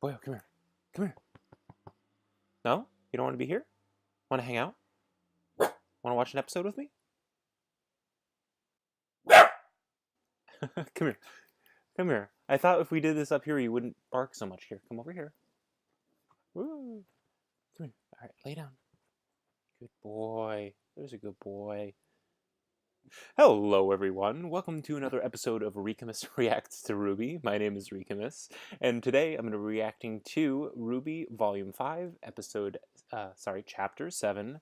Boy, come here. Come here. No? You don't want to be here? Want to hang out? Want to watch an episode with me? Come here. Come here. I thought if we did this up here, you wouldn't bark so much. Here, come over here. Woo. Come here. All right, lay down. Good boy. There's a good boy. Hello, everyone. Welcome to another episode of Ricamus Reacts to RWBY. My name is Ricamus, and today I'm going to be reacting to RWBY Volume 5, Chapter 7,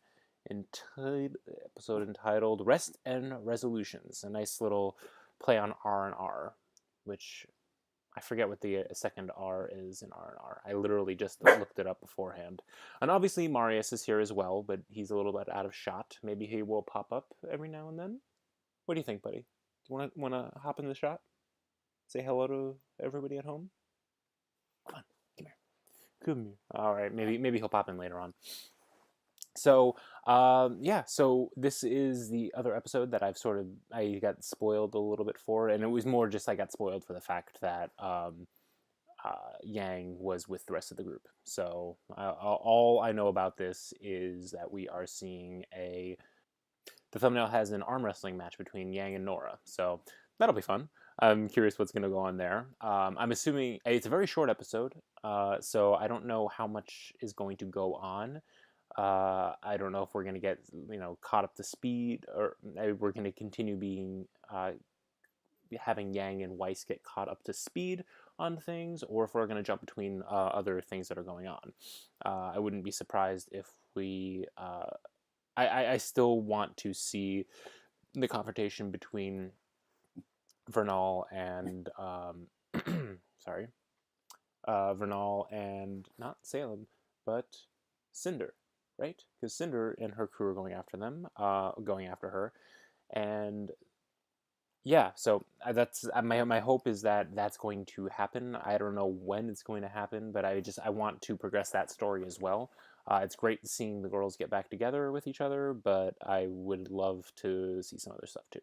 episode entitled Rest and Resolutions. A nice little play on R and R, which I forget what the second R is in R and R. I literally just looked it up beforehand. And obviously Marius is here as well, but he's a little bit out of shot. Maybe he will pop up every now and then. What do you think, buddy? Do you wanna hop in the shot? Say hello to everybody at home? Come on, come here. Come here. All right, maybe he'll pop in later on. So, yeah, so this is the other episode that I got spoiled a little bit for, and it was more just I got spoiled for the fact that Yang was with the rest of the group. So, all I know about this is that we are seeing the thumbnail has an arm wrestling match between Yang and Nora, so that'll be fun. I'm curious what's going to go on there. I'm assuming it's a very short episode, so I don't know how much is going to go on. I don't know if we're going to get, caught up to speed, or we're going to continue being, having Yang and Weiss get caught up to speed on things, or if we're going to jump between other things that are going on. I wouldn't be surprised if we, I still want to see the confrontation between Vernal and, Vernal and, not Salem, but Cinder. Right? Because Cinder and her crew are going after her, and yeah, so that's my hope is that that's going to happen. I don't know when it's going to happen, but I want to progress that story as well. It's great seeing the girls get back together with each other, but I would love to see some other stuff too.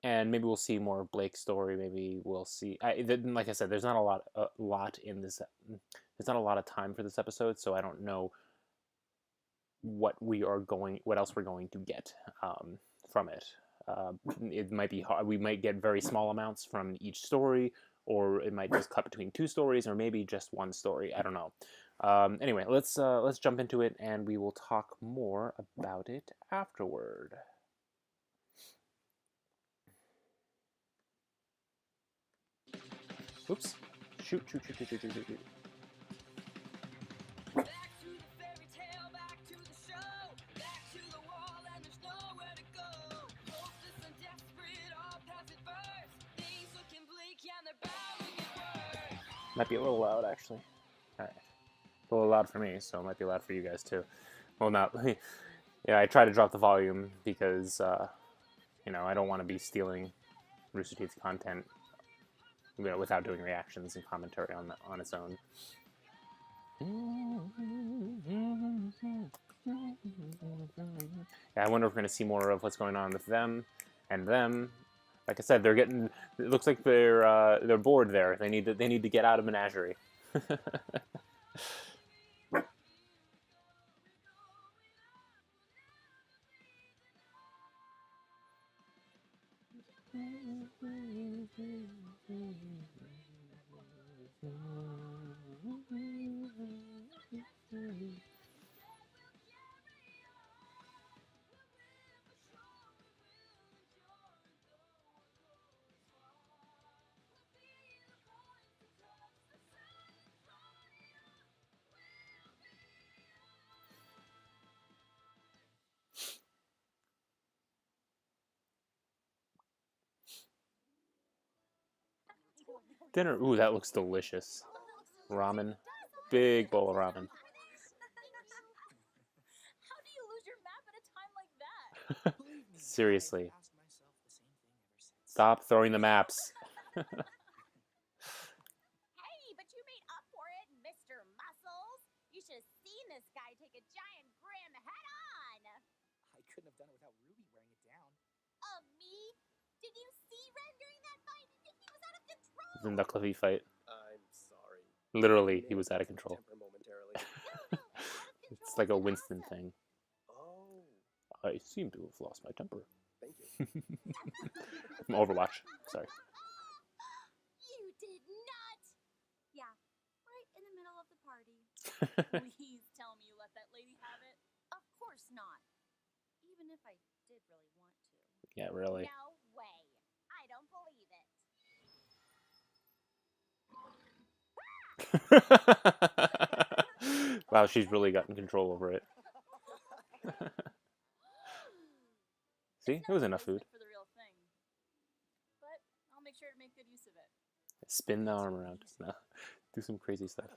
And maybe we'll see more of Blake's story. Maybe we'll see. Like I said, there's not a lot in this. There's not a lot of time for this episode, so I don't know what else we're going to get from it. It might be hard. We might get very small amounts from each story, or it might just cut between two stories, or maybe just one story. I don't know. Anyway, let's jump into it, and we will talk more about it afterward. Oops. Shoot. Might be a little loud, actually. Alright. A little loud for me, so it might be loud for you guys, too. Well, not... yeah, I try to drop the volume because, I don't want to be stealing Rooster Teeth's content, without doing reactions and commentary on its own. Yeah, I wonder if we're going to see more of what's going on with them and them. Like I said, they're getting. It looks like they're bored there. They need to get out of menagerie. Dinner. Ooh, that looks delicious. Ramen. Big bowl of ramen. How do you lose your map at a time like that? Seriously. Stop throwing the maps. Hey, but you made up for it, Mr. Muscles. You should have seen this guy take a giant grim head-on. I couldn't have done it without Ruby wearing it down. Me? Did you see Ren during that fight? He was out of control. The Knuckle fight. I'm sorry. Literally, he was out of Managed control. temper momentarily. No, out of control. It's like a is Winston awesome. thing. Oh, I seem to have lost my temper. thank you. From Overwatch. Sorry. You did not. Yeah, right in the middle of the party. Please tell me you let that lady have it. Of course not. Even if I did really want to. Yeah, really. No way. I don't believe it. Wow, she's really gotten control over it. See, It's it was no enough food. replacement for the real thing. But I'll make sure to make good use of it. Spin the arm around. No, do some crazy stuff.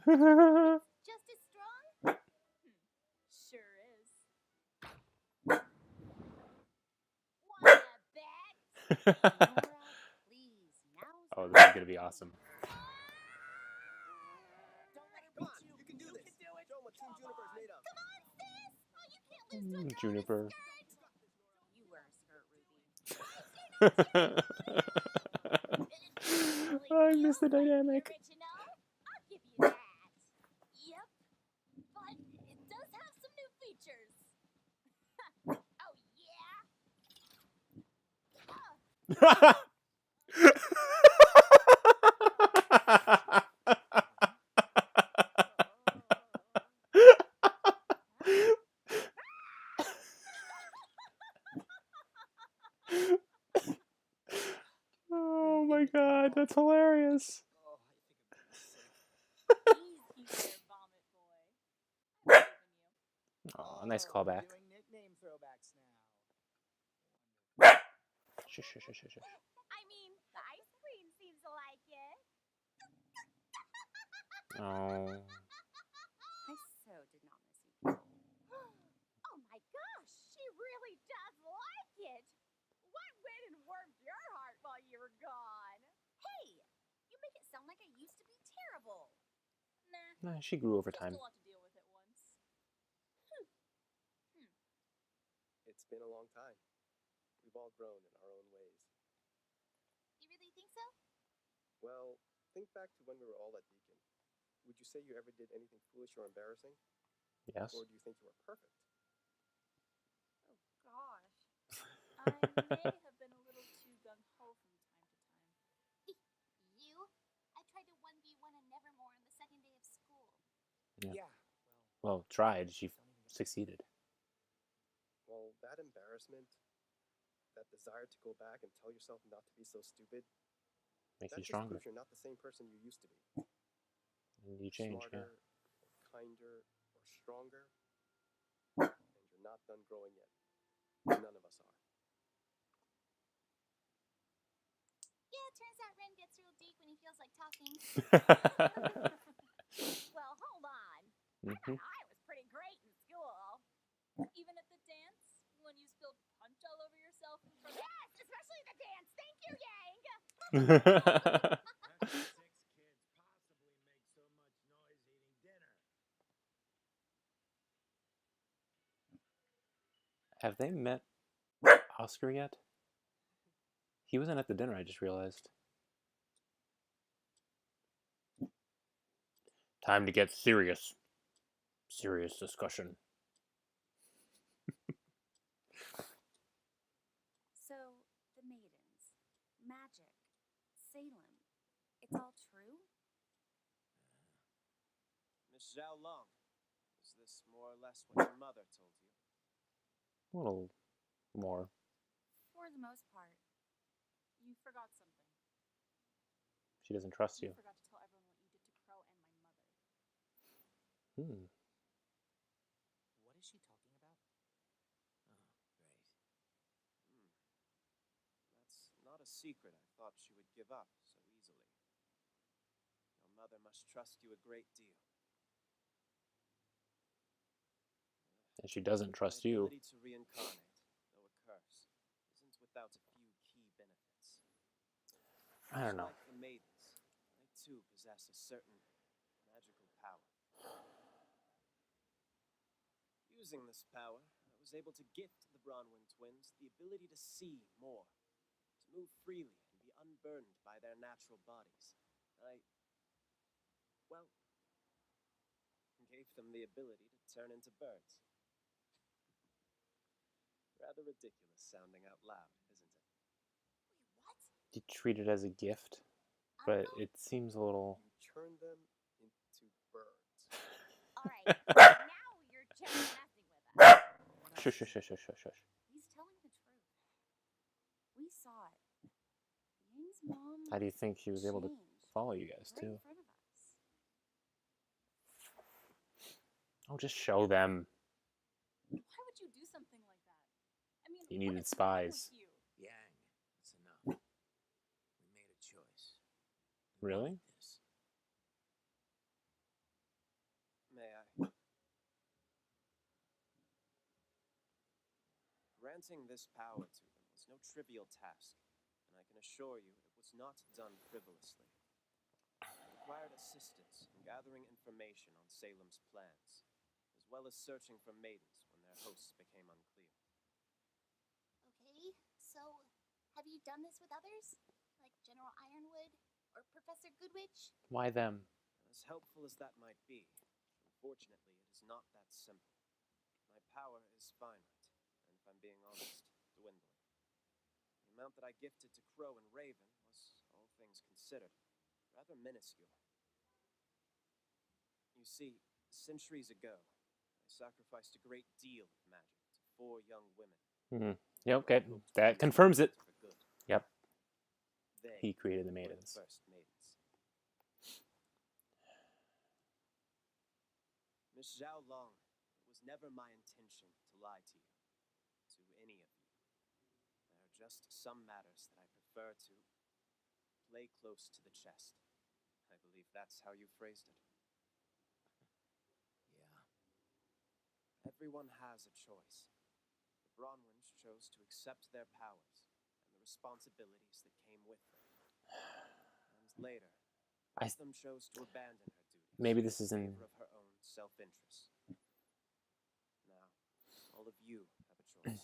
Just as strong? Sure is. Wanna bet? Nora, please, now's Oh, the this is gonna be awesome. Don't let her Come beat on, you can do this. You can do it. Show 'em what Team Juniper's made of. Come on, sis! Oh, you can't lose to a girl Juniper. in a skirt. You wear a skirt, Ruby. I miss the dynamic. Original? I'll give you that. Yep, but it does have some new features. Oh yeah. Oh my god, that's hilarious. Oh, I think I'm gonna be sick. Easy there, vomit boy. I believe in you. Oh, nice Oh, callback. we're doing nickname throwbacks now. Shush, shush, shush, shush, shush. I mean, the ice queen seems to like it. Oh. I so did not miss you. Oh my gosh, she really does like it. What went and warmed your heart while you were gone? Hey, you make it sound like I used to be terrible. Nah, Nah, she grew over just time. a lot to deal with at once. It's been a long time. We've all grown in our own ways. You really think so? Well, think back to when we were all at Deacon. Would you say you ever did anything foolish or embarrassing? Yes. Or do you think you were perfect? Oh gosh. I may have been a little too gung-ho from time to time. You? I tried to 1v1 and Nevermore on the second day of school. Yeah. Yeah. Well, tried. She succeeded. Well, that embarrassment, that desire to go back and tell yourself not to be so stupid, Makes that you just stronger. proves you're not the same person you used to be. And you change, Smarter, yeah. or kinder, or stronger, and you're not done growing yet. None of us are. Yeah, it turns out Ren gets real deep when he feels like talking. Well, hold on. I thought I was pretty great in school. Even at the dance, when you spilled punch all over yourself in front of... Yes, especially the dance. Thank you, Yang. How could 6 kids possibly make so much noise eating dinner? Have they met Oscar yet? He wasn't at the dinner, I just realized. Time to get serious. Serious discussion. So, the maidens, magic, Salem, it's all true? Miss Zhao Long, is this more or less what your mother told you? A little more. For the most part. You forgot something. She doesn't trust You you. forgot to tell everyone what you did to Crow and my mother. What is she talking about? Oh, great. That's not a secret I thought she would give up so easily. Your mother must trust you a great deal. And she doesn't trust My you. ability to reincarnate, though a curse, isn't without a few key benefits. I don't know. Much like the maidens, I too possess a certain magical power. Using this power, I was able to gift the Bronwyn twins the ability to see more, to move freely and be unburned by their natural bodies. Well, gave them the ability to turn into birds. Rather ridiculous sounding out loud, isn't it? Wait, what? You treat it as a gift, but it seems a little... You turn them into birds. Alright, now you're just messing with us. Shush, shush, shush, shush, shush. He's telling the truth. We saw it. Ying's mom How do you think he was able to changed follow you guys, right too? in front of us. Oh, just show them. Why would you do something like that? I mean, He what needed is wrong with spies. you? Yang, it's enough. We made a choice. We Really? wanted this. May I? Granting this power to them was no trivial task, and I can assure you it was not done frivolously. It required assistance in gathering information on Salem's plans, as well as searching for maidens when their hosts became unclear. Okay, so have you done this with others? Like General Ironwood or Professor Goodwitch? Why them? As helpful as that might be, unfortunately, it is not that simple. My power is finite, and if I'm being honest, dwindling. The amount that I gifted to Crow and Raven was, all things considered, rather minuscule. You see, centuries ago, I sacrificed a great deal of magic to 4 young women. Mm-hmm. Yeah, okay. That confirms it. For good. Yep. They He created the were maidens. the first maidens. Miss Zhao Long, it was never my intention to lie to you, to any of you. There are just some matters that I prefer to play close to the chest. I believe that's how you phrased it. Yeah. Everyone has a choice. The Bronwyns chose to accept their powers and the responsibilities that came with them. And later, one of them chose to abandon her duties Maybe this is in in... favor of her own self-interest. Now, all of you have a choice.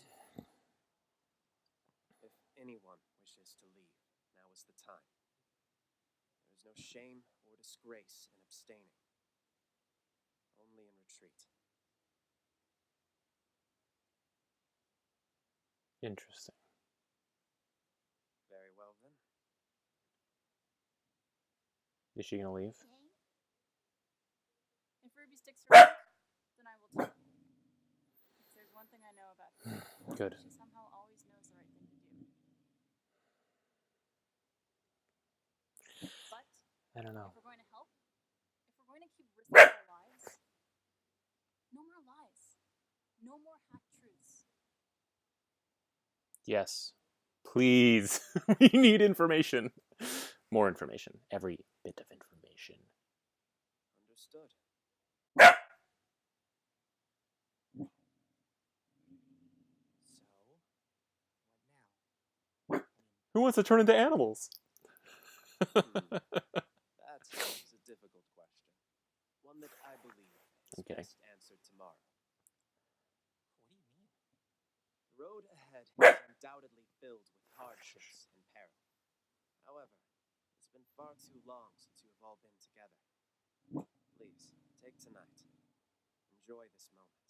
If anyone wishes to leave, now is the time. There is no shame or disgrace in abstaining, only in retreat. Interesting. Very well, then. Is she gonna leave? Yang? If Ruby sticks around, then I will too. If there's one thing I know about her, Good. she somehow always knows the right thing to do. But I don't know. if we're going to help, if we're going to keep risking our lives, no more lies. No more half-truths. Yes. Please. We need information. More information. Every bit of information. Understood. So, what now? Who wants to turn into animals? That is a difficult question. One that I believe is Okay. best answered tomorrow. What do you mean? The road ahead is undoubtedly filled with hardships and peril. However, it's been far too long since you have all been together. Please, take tonight. Enjoy this moment.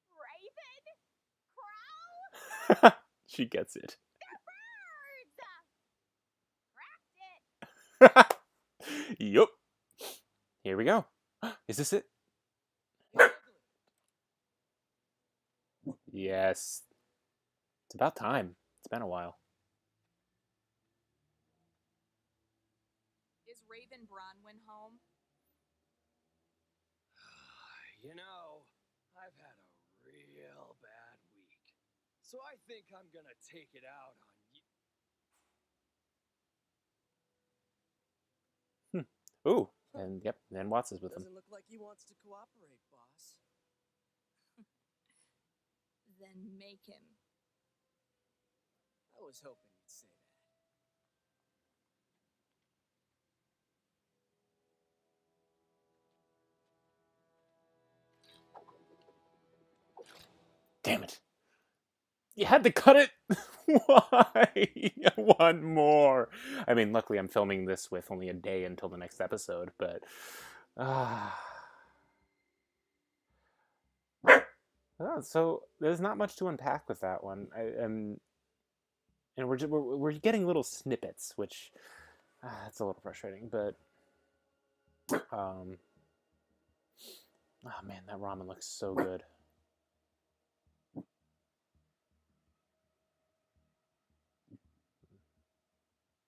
Raven? Crow? She gets it. They're birds! Cracked it! Yup. Here we go. Is this it? Yes. It's about time. It's been a while. Is Raven Bronwyn home? You know, I've had a real bad week. So I think I'm gonna take it out on you. Ooh. And yep, and Watts is with him. Doesn't look like he wants to cooperate, boss. Then make him. I was hoping you'd say that. Damn it. You had to cut it? Why? I want more. I mean, luckily I'm filming this with only a day until the next episode, but... so there's not much to unpack with that one. And we're getting little snippets, which... that's a little frustrating, but... oh man, that ramen looks so good.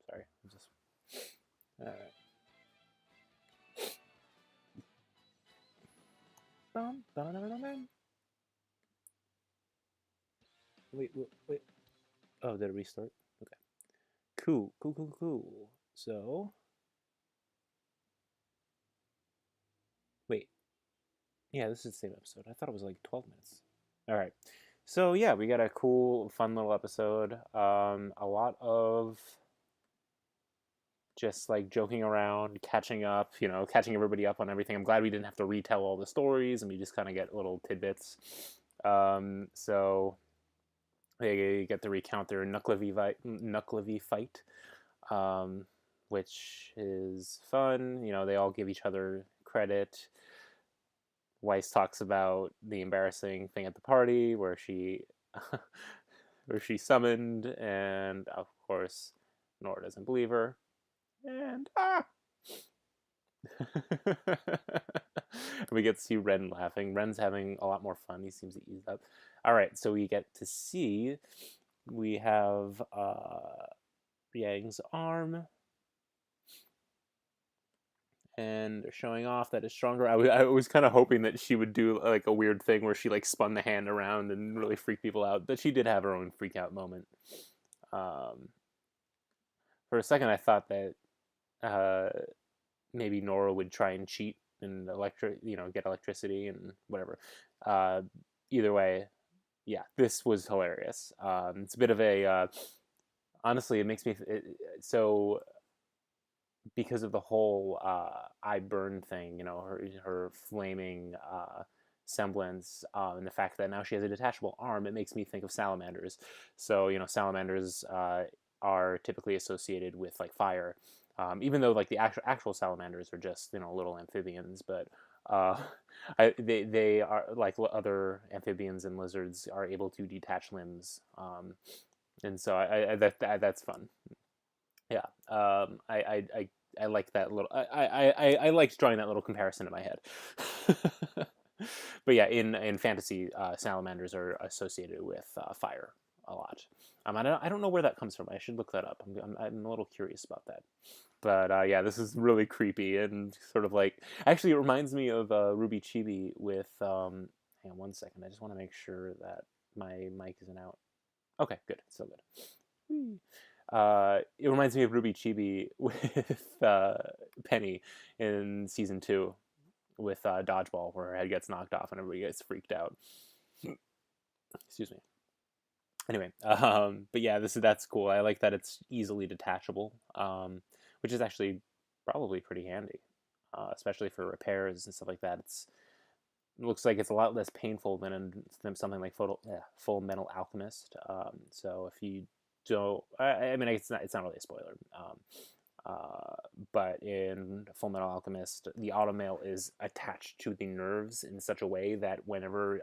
Sorry, I'm just... Alright. Wait. Oh, did it restart? Okay. Cool. So... Wait. Yeah, this is the same episode. I thought it was like 12 minutes. Alright. So yeah, we got a cool, fun little episode. A lot of just like joking around, catching up, catching everybody up on everything. I'm glad we didn't have to retell all the stories and we just kind of get little tidbits. So they get to recount their Nucklevy fight, which is fun. They all give each other credit. Weiss talks about the embarrassing thing at the party where she summoned, and of course Nora doesn't believe her. And we get to see Ren laughing. Ren's having a lot more fun. He seems to ease up. Alright, so we get to see we have Yang's arm, and they're showing off that it's stronger. I was kind of hoping that she would do like a weird thing where she like spun the hand around and really freak people out, but she did have her own freak out moment. For a second I thought that maybe Nora would try and cheat and get electricity and whatever. Either way, yeah, this was hilarious. It's a bit of a honestly, it makes me so because of the whole I burn thing, her flaming semblance, and the fact that now she has a detachable arm, it makes me think of salamanders. So salamanders are typically associated with like fire. Even though like the actual salamanders are just little amphibians, but they are like other amphibians and lizards are able to detach limbs, and so that's fun. Yeah, I like that little. I liked drawing that little comparison in my head. But yeah, in fantasy, salamanders are associated with fire a lot. I don't know where that comes from. I should look that up. I'm a little curious about that. But yeah, this is really creepy and sort of like... Actually, it reminds me of RWBY Chibi with... hang on one second. I just want to make sure that my mic isn't out. Okay, good. It's still good. It reminds me of RWBY Chibi with Penny in Season 2 with Dodgeball, where her head gets knocked off and everybody gets freaked out. Excuse me. Anyway, but yeah, that's cool. I like that it's easily detachable, which is actually probably pretty handy, especially for repairs and stuff like that. It looks like it's a lot less painful than something like Full Metal Alchemist. So if you don't, I mean, it's not really a spoiler. But in Full Metal Alchemist, the automail is attached to the nerves in such a way that whenever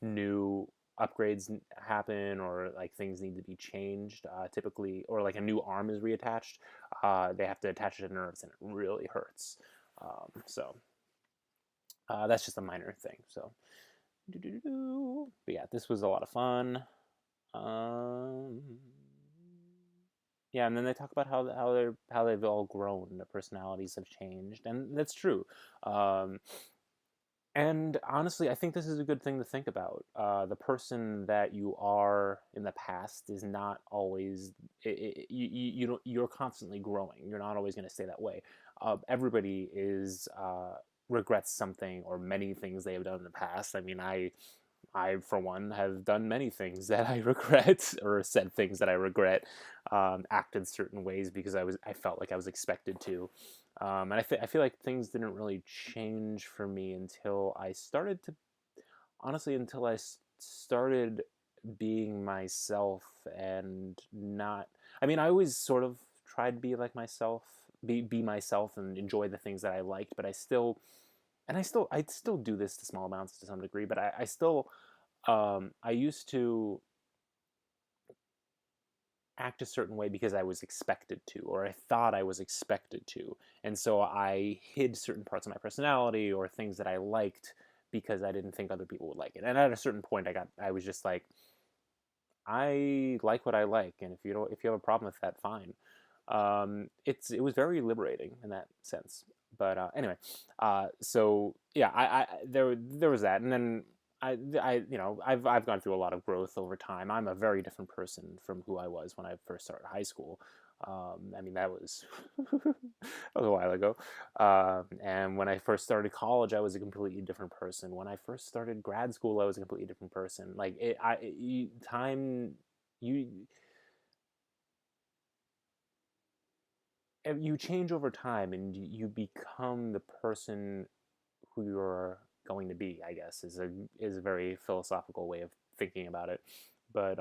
new upgrades happen or like things need to be changed, typically, or like a new arm is reattached, they have to attach it to nerves, and it really hurts. So that's just a minor thing. So, but yeah, this was a lot of fun. Yeah, and then they talk about how they've all grown, their personalities have changed, and that's true. And honestly, I think this is a good thing to think about. The person that you are in the past is not always... you're constantly growing. You're not always going to stay that way. Everybody regrets something or many things they have done in the past. I mean, I for one have done many things that I regret, or said things that I regret, acted certain ways because I felt like I was expected to. And I feel like things didn't really change for me until I started to... Honestly, until I started being myself and not. I mean, I always sort of tried to be like myself, be myself, and enjoy the things that I liked. But I still do this to small amounts to some degree. But I still, I used to act a certain way because I was expected to, or I thought I was expected to. And so I hid certain parts of my personality or things that I liked because I didn't think other people would like it. And at a certain point I was just like, I like what I like, and if you have a problem with that, fine. It was very liberating in that sense. But anyway, so yeah, there was that, and then I've gone through a lot of growth over time. I'm a very different person from who I was when I first started high school. I mean, that was that was a while ago. And when I first started college, I was a completely different person. When I first started grad school, I was a completely different person. Like time, you you change over time, and you become the person who you're going to be. I guess is a very philosophical way of thinking about it, but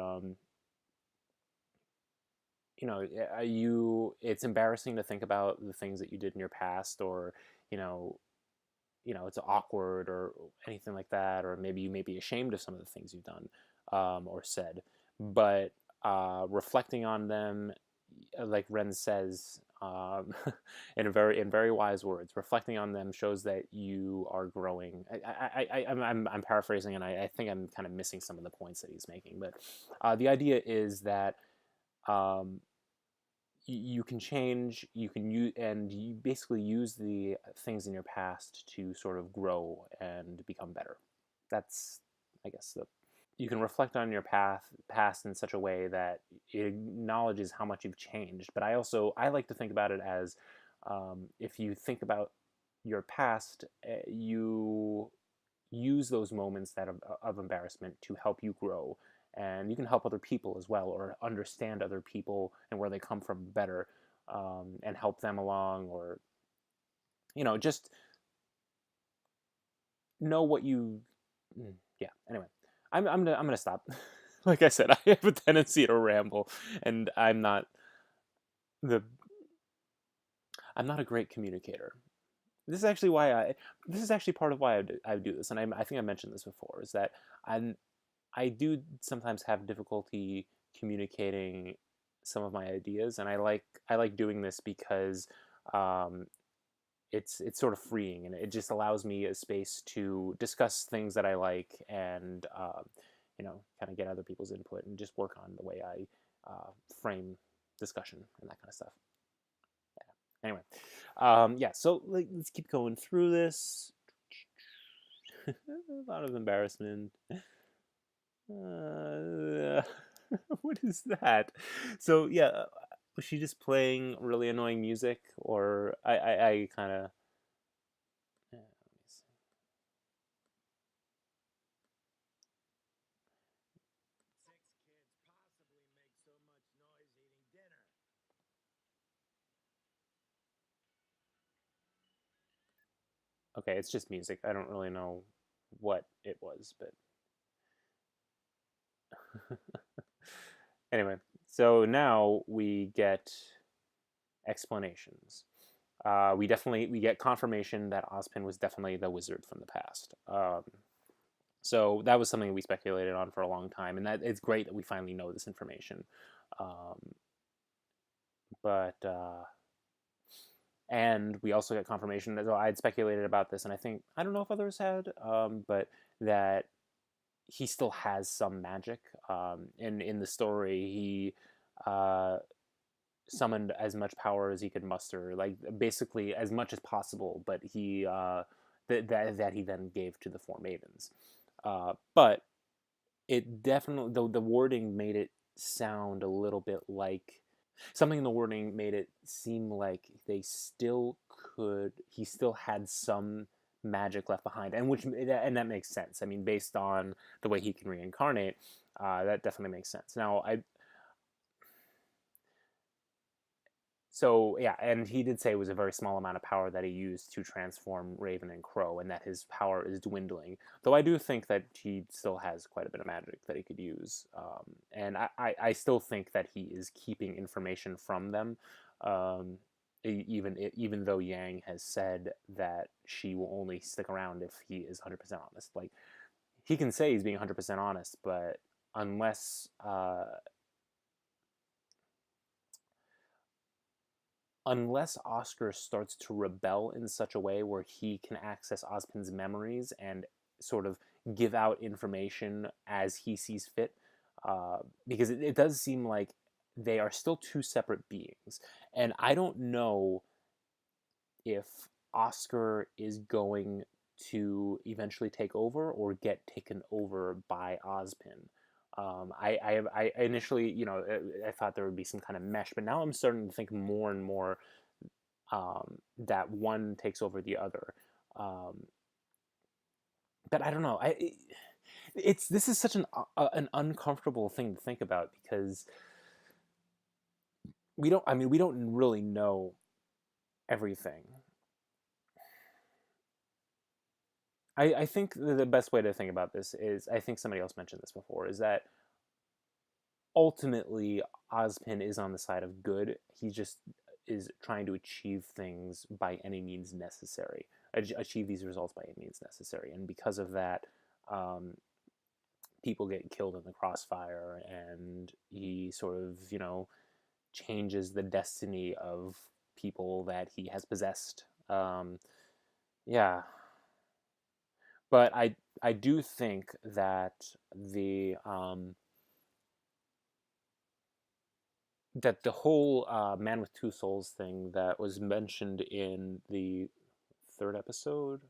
it's embarrassing to think about the things that you did in your past, or you know it's awkward or anything like that, or maybe you may be ashamed of some of the things you've done or said. But reflecting on them, like Ren says, in very wise words, reflecting on them shows that you are growing. I'm paraphrasing, and I think I'm kind of missing some of the points that he's making. But the idea is that um, you can change, you can use, and you basically use the things in your past to sort of grow and become better. That's, I guess, you can reflect on your past in such a way that it acknowledges how much you've changed. But I like to think about it as, if you think about your past, you use those moments of embarrassment to help you grow, and you can help other people as well, or understand other people and where they come from better, and help them along, or just know what you. Yeah. Anyway, I'm gonna stop. Like I said, I have a tendency to ramble, and the I'm not a great communicator. This is actually why this is actually part of why I do this, and I think I mentioned this before, is that I do sometimes have difficulty communicating some of my ideas, and I like doing this because um, it's sort of freeing, and it just allows me a space to discuss things that I like, and kind of get other people's input and just work on the way I frame discussion and that kind of stuff. Yeah. Anyway, yeah. So let's keep going through this. A lot of embarrassment. What is that? So yeah, was she just playing really annoying music, or I kind of. Yeah, Six kids possibly make so much noise eating dinner. okay, it's just music. I don't really know what it was, but anyway. So now we get explanations. We get confirmation that Ozpin was definitely the wizard from the past. So that was something we speculated on for a long time, and that it's great that we finally know this information. Um, but and we also got confirmation that, I had speculated about this, and I don't know if others had, but that he still has some magic. In the story, he summoned as much power as he could muster, like basically as much as possible. But that he then gave to the four maidens. But it definitely, the wording made it sound a little bit like something in the wording made it seem like he still had some magic left behind, and that makes sense. I mean, based on the way he can reincarnate, that definitely makes sense. Now So yeah, and he did say it was a very small amount of power that he used to transform Raven and Crow, and that his power is dwindling. Though I do think that he still has quite a bit of magic that he could use, and I still think that he is keeping information from them, even though Yang has said that she will only stick around if he is 100% honest. Like, he can say he's being 100% honest, but unless unless Oscar starts to rebel in such a way where he can access Ozpin's memories and sort of give out information as he sees fit, because it does seem like they are still two separate beings. And I don't know if Oscar is going to eventually take over or get taken over by Ozpin. I initially, I thought there would be some kind of mesh, but now I'm starting to think more and more that one takes over the other. But I don't know. This is such an uncomfortable thing to think about because we don't really know everything. I think the best way to think about this is, I think somebody else mentioned this before, is that ultimately Ozpin is on the side of good. He just is trying to achieve things by any means necessary, achieve these results by any means necessary. And because of that, people get killed in the crossfire, and he sort of, changes the destiny of people that he has possessed. Yeah. But I do think that the whole Man with Two Souls thing that was mentioned in the third episode,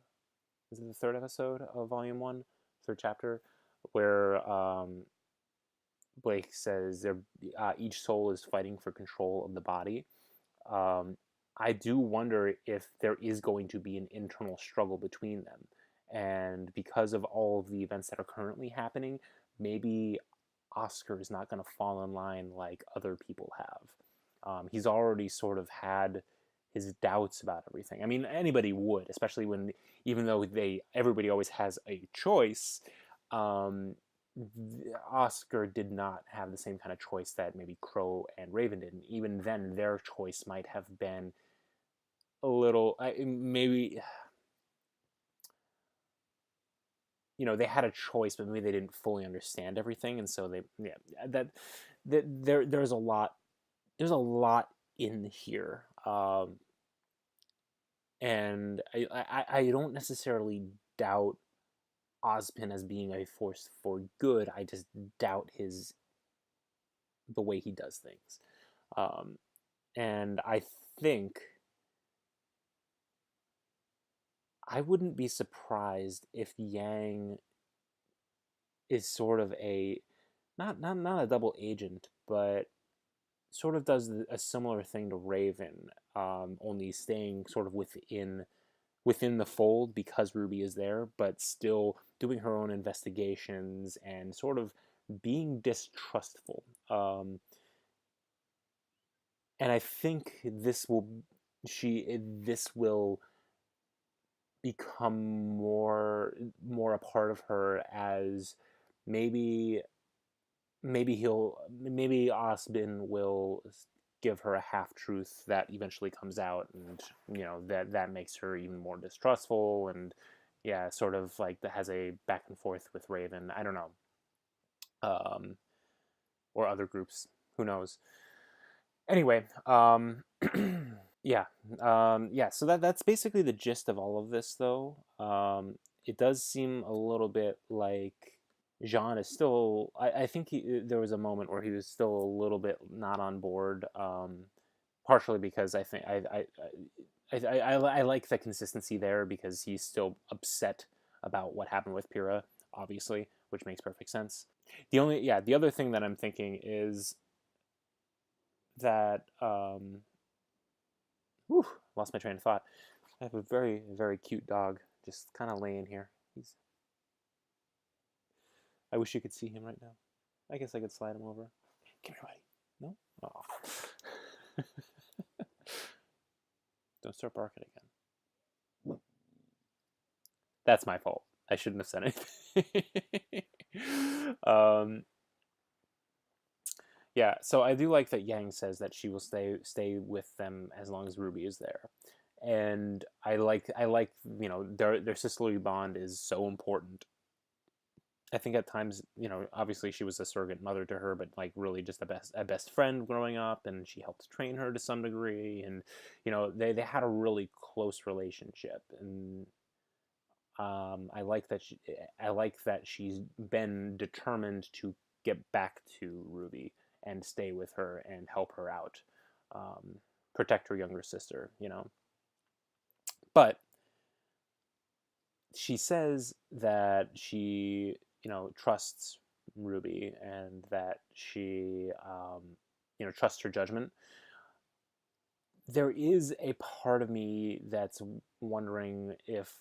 is it the third episode of Volume 1, third chapter, where Blake says each soul is fighting for control of the body. I do wonder if there is going to be an internal struggle between them. And because of all of the events that are currently happening, maybe Oscar is not going to fall in line like other people have. He's already sort of had his doubts about everything. I mean, anybody would, especially when, even though everybody always has a choice, Oscar did not have the same kind of choice that maybe Crow and Raven did. And even then, their choice might have been a little, maybe, they had a choice, but maybe they didn't fully understand everything, and so there's a lot in here, and I don't necessarily doubt Ozpin as being a force for good. I just doubt the way he does things, and I think I wouldn't be surprised if Yang is sort of a not a double agent, but sort of does a similar thing to Raven, only staying sort of within the fold because Ruby is there, but still doing her own investigations and sort of being distrustful. And I think this will become more a part of her, as maybe Osbin will give her a half truth that eventually comes out, and that makes her even more distrustful, and yeah, sort of like that has a back and forth with Raven. I don't know, or other groups, who knows. Anyway, yeah, so that's basically the gist of all of this, though. It does seem a little bit like Jean is still, I think there was a moment where he was still a little bit not on board, partially because I think I like the consistency there, because he's still upset about what happened with Pyrrha, obviously, which makes perfect sense. The other thing that I'm thinking is that, lost my train of thought. I have a very, very cute dog just kind of laying here. I wish you could see him right now. I guess I could slide him over. Come here, buddy. No? Don't start barking again. That's my fault. I shouldn't have said anything. Yeah, so I do like that Yang says that she will stay with them as long as Ruby is there, and I like their sisterly bond is so important. I think at times, obviously she was a surrogate mother to her, but like really just a best friend growing up, and she helped train her to some degree, and they had a really close relationship, and I like that she's been determined to get back to Ruby and stay with her and help her out, protect her younger sister, But she says that she, trusts Ruby and that she, trusts her judgment. There is a part of me that's wondering if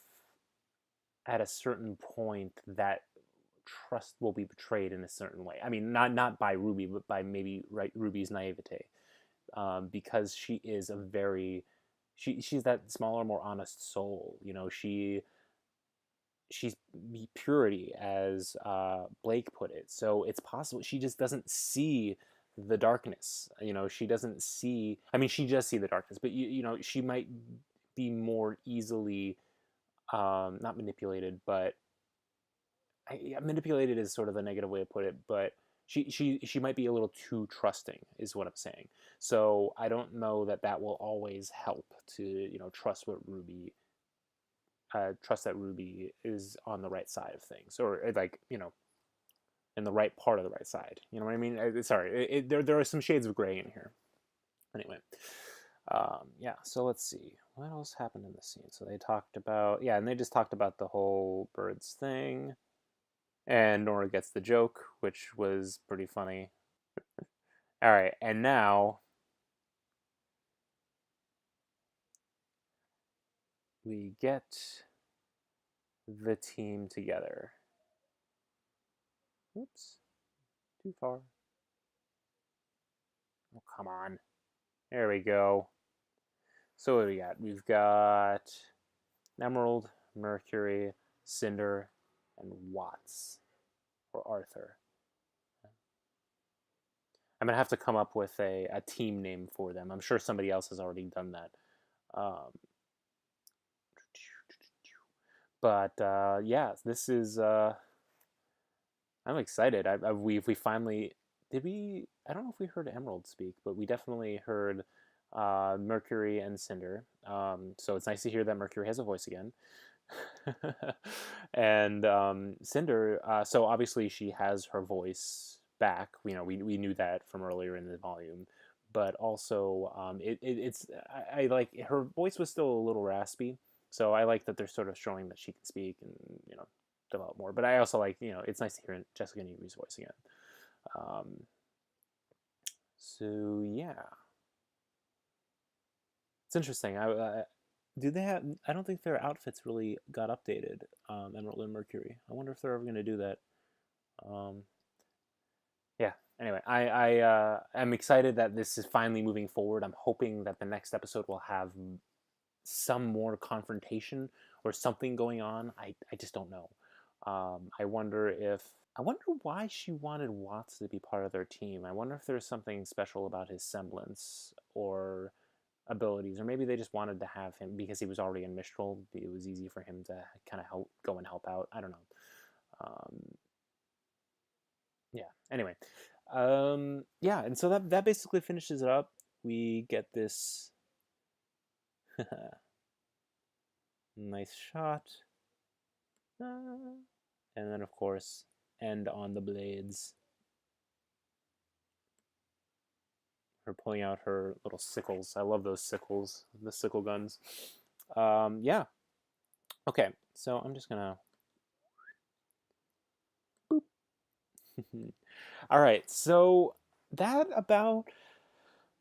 at a certain point that trust will be betrayed in a certain way. I mean, not by Ruby, but by maybe Ruby's naivete, because she is she's that smaller, more honest soul. She's purity, as Blake put it. So it's possible she just doesn't see the darkness. She doesn't see. I mean, she does see the darkness, but she might be more easily not manipulated, but manipulated is sort of a negative way to put it, but she might be a little too trusting, is what I'm saying. So I don't know that will always help to trust trust that Ruby is on the right side of things, or like in the right part of the right side. You know what I mean? Sorry, there are some shades of gray in here. Anyway, yeah. So let's see what else happened in the scene. So they talked about and they just talked about the whole birds thing. And Nora gets the joke, which was pretty funny. All right, and now we get the team together. Oops, too far. Oh, come on. There we go. So what do we got? We've got Emerald, Mercury, Cinder, and Watts, or Arthur. I'm going to have to come up with a team name for them. I'm sure somebody else has already done that. But yeah, this is. I'm excited. We finally did we. I don't know if we heard Emerald speak, but we definitely heard Mercury and Cinder. So it's nice to hear that Mercury has a voice again. And Cinder. So obviously she has her voice back. We knew that from earlier in the volume. But also, it's I like her voice was still a little raspy, so I like that they're sort of showing that she can speak and develop more. But I also like it's nice to hear Jessica Newby's voice again. So yeah, it's interesting. Do they have? I don't think their outfits really got updated. Emerald and Mercury. I wonder if they're ever going to do that. Yeah. Anyway, I'm excited that this is finally moving forward. I'm hoping that the next episode will have some more confrontation or something going on. I just don't know. I wonder why she wanted Watts to be part of their team. I wonder if there's something special about his semblance or abilities, or maybe they just wanted to have him because he was already in Mistral. It was easy for him to kind of go and help out. I don't know. Yeah. Anyway, yeah, and so that basically finishes it up. We get this nice shot, and then of course end on the blades. Her pulling out her little sickles. I love those sickles, the sickle guns. Yeah. Okay, so I'm just gonna. Boop. All right, so that about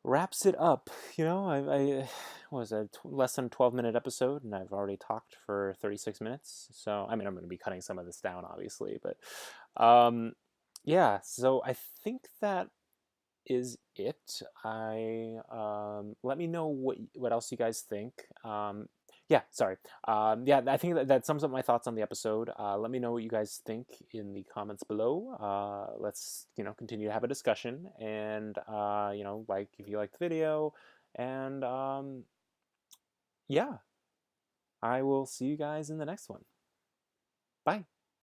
wraps it up. I was a less than 12-minute episode, and I've already talked for 36 minutes. So, I mean, I'm going to be cutting some of this down, obviously, but yeah. So I think that is it. Let me know what else you guys think. Yeah, sorry. Yeah, I think that sums up my thoughts on the episode. Let me know what you guys think in the comments below. Let's continue to have a discussion, and like if you like the video, and yeah, I will see you guys in the next one. Bye.